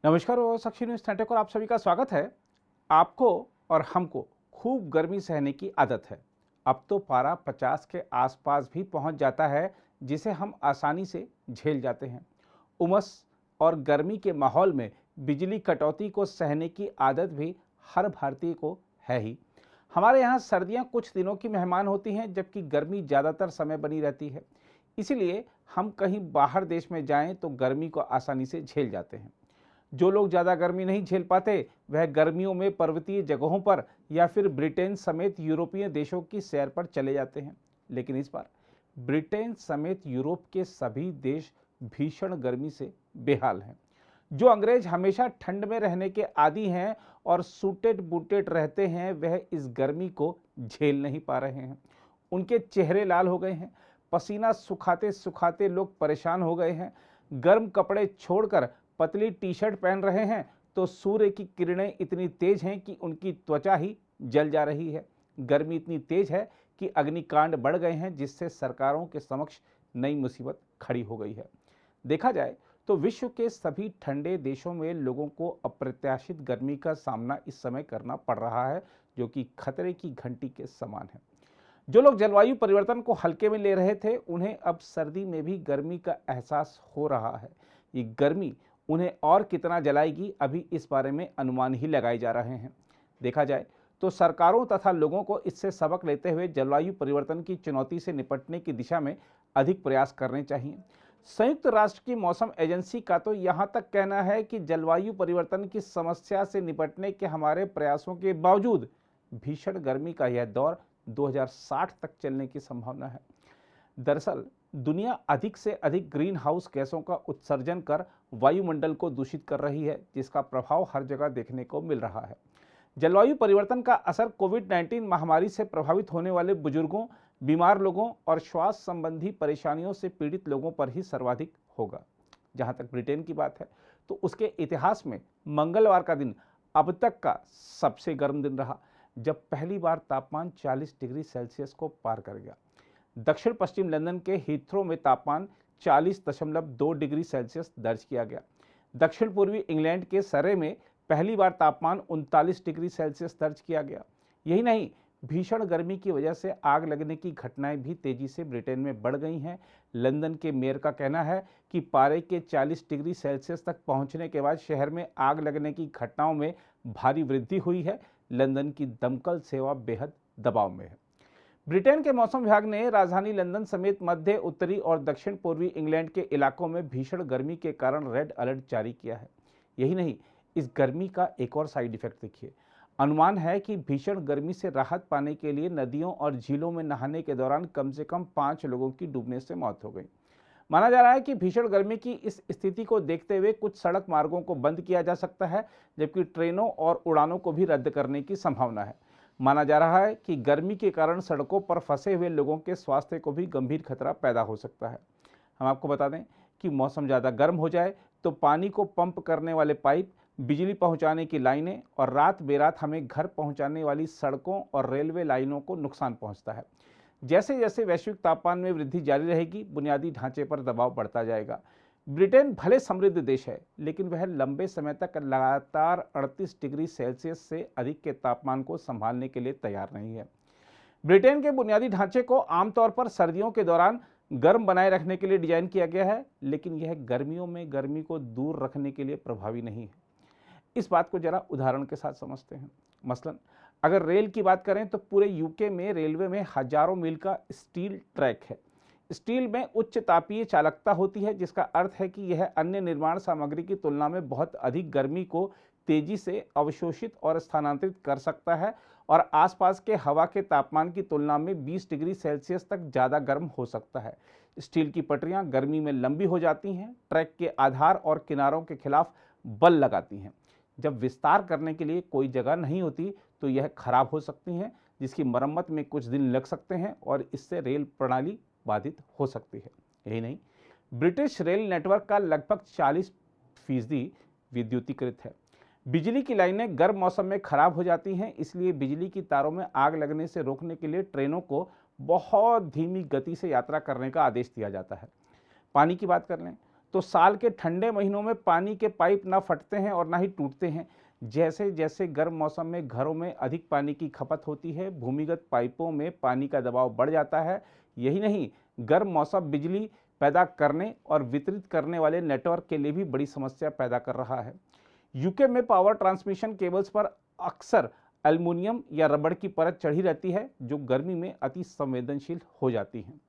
नमस्कार और साक्षी न्यूज़ 30 और आप सभी का स्वागत है। आपको और हमको खूब गर्मी सहने की आदत है। अब तो पारा 50 के आसपास भी पहुंच जाता है, जिसे हम आसानी से झेल जाते हैं। उमस और गर्मी के माहौल में बिजली कटौती को सहने की आदत भी हर भारतीय को है ही। हमारे यहाँ सर्दियाँ कुछ दिनों की मेहमान होती हैं, जबकि गर्मी ज़्यादातर समय बनी रहती है। इसीलिए हम कहीं बाहर देश में जाएं तो गर्मी को आसानी से झेल जाते हैं। जो लोग ज़्यादा गर्मी नहीं झेल पाते, वह गर्मियों में पर्वतीय जगहों पर या फिर ब्रिटेन समेत यूरोपीय देशों की सैर पर चले जाते हैं। लेकिन इस बार ब्रिटेन समेत यूरोप के सभी देश भीषण गर्मी से बेहाल हैं। जो अंग्रेज हमेशा ठंड में रहने के आदी हैं और सूटेड बूटेड रहते हैं, वह इस गर्मी को झेल नहीं पा रहे हैं। उनके चेहरे लाल हो गए हैं। पसीना सुखाते सुखाते लोग परेशान हो गए हैं। गर्म कपड़े छोड़कर पतली टी शर्ट पहन रहे हैं तो सूर्य की किरणें इतनी तेज हैं कि उनकी त्वचा ही जल जा रही है। गर्मी इतनी तेज है कि अग्निकांड बढ़ गए हैं, जिससे सरकारों के समक्ष नई मुसीबत खड़ी हो गई है। देखा जाए तो विश्व के सभी ठंडे देशों में लोगों को अप्रत्याशित गर्मी का सामना इस समय करना पड़ रहा है, जो कि खतरे की घंटी के समान है। जो लोग जलवायु परिवर्तन को हल्के में ले रहे थे, उन्हें अब सर्दी में भी गर्मी का एहसास हो रहा है। ये गर्मी उन्हें और कितना जलाएगी, अभी इस बारे में अनुमान ही लगाए जा रहे हैं। देखा जाए तो सरकारों तथा लोगों को इससे सबक लेते हुए जलवायु परिवर्तन की चुनौती से निपटने की दिशा में अधिक प्रयास करने चाहिए। संयुक्त राष्ट्र की मौसम एजेंसी का तो यहाँ तक कहना है कि जलवायु परिवर्तन की समस्या से निपटने के हमारे प्रयासों के बावजूद भीषण गर्मी का यह दौर 2060 तक चलने की संभावना है। दरअसल दुनिया अधिक से अधिक ग्रीन हाउस गैसों का उत्सर्जन कर वायुमंडल को दूषित कर रही है, जिसका प्रभाव हर जगह देखने को मिल रहा है। जलवायु परिवर्तन का असर कोविड-19 महामारी से प्रभावित होने वाले बुजुर्गों, बीमार लोगों और श्वास संबंधी परेशानियों से पीड़ित लोगों पर ही सर्वाधिक होगा। जहां तक ब्रिटेन की बात है, तो उसके इतिहास में मंगलवार का दिन अब तक का सबसे गर्म दिन रहा, जब पहली बार तापमान 40 डिग्री सेल्सियस को पार कर गया। दक्षिण पश्चिम लंदन के हीथ्रो में तापमान 40.2 डिग्री सेल्सियस दर्ज किया गया। दक्षिण पूर्वी इंग्लैंड के सरे में पहली बार तापमान 39 डिग्री सेल्सियस दर्ज किया गया। यही नहीं, भीषण गर्मी की वजह से आग लगने की घटनाएं भी तेजी से ब्रिटेन में बढ़ गई हैं। लंदन के मेयर का कहना है कि पारे के 40 डिग्री सेल्सियस तक पहुंचने के बाद शहर में आग लगने की घटनाओं में भारी वृद्धि हुई है। लंदन की दमकल सेवा बेहद दबाव में है। ब्रिटेन के मौसम विभाग ने राजधानी लंदन समेत मध्य, उत्तरी और दक्षिण पूर्वी इंग्लैंड के इलाकों में भीषण गर्मी के कारण रेड अलर्ट जारी किया है। यही नहीं, इस गर्मी का एक और साइड इफेक्ट देखिए। अनुमान है कि भीषण गर्मी से राहत पाने के लिए नदियों और झीलों में नहाने के दौरान कम से कम 5 लोगों की डूबने से मौत हो गई। माना जा रहा है कि भीषण गर्मी की इस स्थिति को देखते हुए कुछ सड़क मार्गों को बंद किया जा सकता है, जबकि ट्रेनों और उड़ानों को भी रद्द करने की संभावना है। माना जा रहा है कि गर्मी के कारण सड़कों पर फंसे हुए लोगों के स्वास्थ्य को भी गंभीर खतरा पैदा हो सकता है। हम आपको बता दें कि मौसम ज़्यादा गर्म हो जाए तो पानी को पंप करने वाले पाइप, बिजली पहुंचाने की लाइनें और रात बेरात हमें घर पहुंचाने वाली सड़कों और रेलवे लाइनों को नुकसान पहुंचता है। जैसे जैसे वैश्विक तापमान में वृद्धि जारी रहेगी, बुनियादी ढांचे पर दबाव बढ़ता जाएगा। ब्रिटेन भले समृद्ध देश है, लेकिन वह लंबे समय तक लगातार 38 डिग्री सेल्सियस से अधिक के तापमान को संभालने के लिए तैयार नहीं है। ब्रिटेन के बुनियादी ढांचे को आमतौर पर सर्दियों के दौरान गर्म बनाए रखने के लिए डिजाइन किया गया है, लेकिन यह गर्मियों में गर्मी को दूर रखने के लिए प्रभावी नहीं है। इस बात को जरा उदाहरण के साथ समझते हैं। मसलन अगर रेल की बात करें तो पूरे यूके में रेलवे में हजारों मील का स्टील ट्रैक है। स्टील में उच्च तापीय चालकता होती है, जिसका अर्थ है कि यह अन्य निर्माण सामग्री की तुलना में बहुत अधिक गर्मी को तेजी से अवशोषित और स्थानांतरित कर सकता है और आसपास के हवा के तापमान की तुलना में 20 डिग्री सेल्सियस तक ज़्यादा गर्म हो सकता है। स्टील की पटरियां गर्मी में लंबी हो जाती हैं, ट्रैक के आधार और किनारों के खिलाफ बल लगाती हैं। जब विस्तार करने के लिए कोई जगह नहीं होती तो यह खराब हो सकती हैं, जिसकी मरम्मत में कुछ दिन लग सकते हैं और इससे रेल प्रणाली बाधित हो सकती है। यही नहीं, ब्रिटिश रेल नेटवर्क का लगभग 40% विद्युतीकृत है। बिजली की लाइनें गर्म मौसम में खराब हो जाती हैं, इसलिए बिजली की तारों में आग लगने से रोकने के लिए ट्रेनों को बहुत धीमी गति से यात्रा करने का आदेश दिया जाता है। पानी की बात कर लें तो साल के ठंडे महीनों में पानी के पाइप ना फटते हैं और ना ही टूटते हैं। जैसे जैसे गर्म मौसम में घरों में अधिक पानी की खपत होती है, भूमिगत पाइपों में पानी का दबाव बढ़ जाता है। यही नहीं, गर्म मौसम बिजली पैदा करने और वितरित करने वाले नेटवर्क के लिए भी बड़ी समस्या पैदा कर रहा है। यूके में पावर ट्रांसमिशन केबल्स पर अक्सर एल्युमिनियम या रबड़ की परत चढ़ी रहती है, जो गर्मी में अति संवेदनशील हो जाती हैं।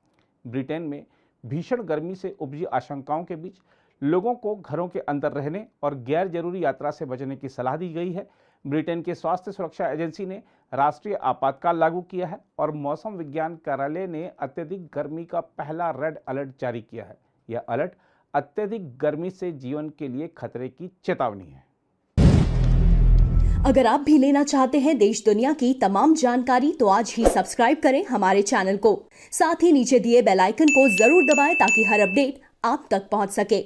ब्रिटेन में भीषण गर्मी से उपजी आशंकाओं के बीच लोगों को घरों के अंदर रहने और गैर जरूरी यात्रा से बचने की सलाह दी गई है। ब्रिटेन के स्वास्थ्य सुरक्षा एजेंसी ने राष्ट्रीय आपातकाल लागू किया है और मौसम विज्ञान कार्यालय ने अत्यधिक गर्मी का पहला रेड अलर्ट जारी किया है। यह अलर्ट अत्यधिक गर्मी से जीवन के लिए खतरे की चेतावनी है। अगर आप भी लेना चाहते हैं देश दुनिया की तमाम जानकारी तो आज ही सब्सक्राइब करें हमारे चैनल को। साथ ही नीचे दिए बेल आइकन को जरूर दबाएं ताकि हर अपडेट आप तक पहुंच सके।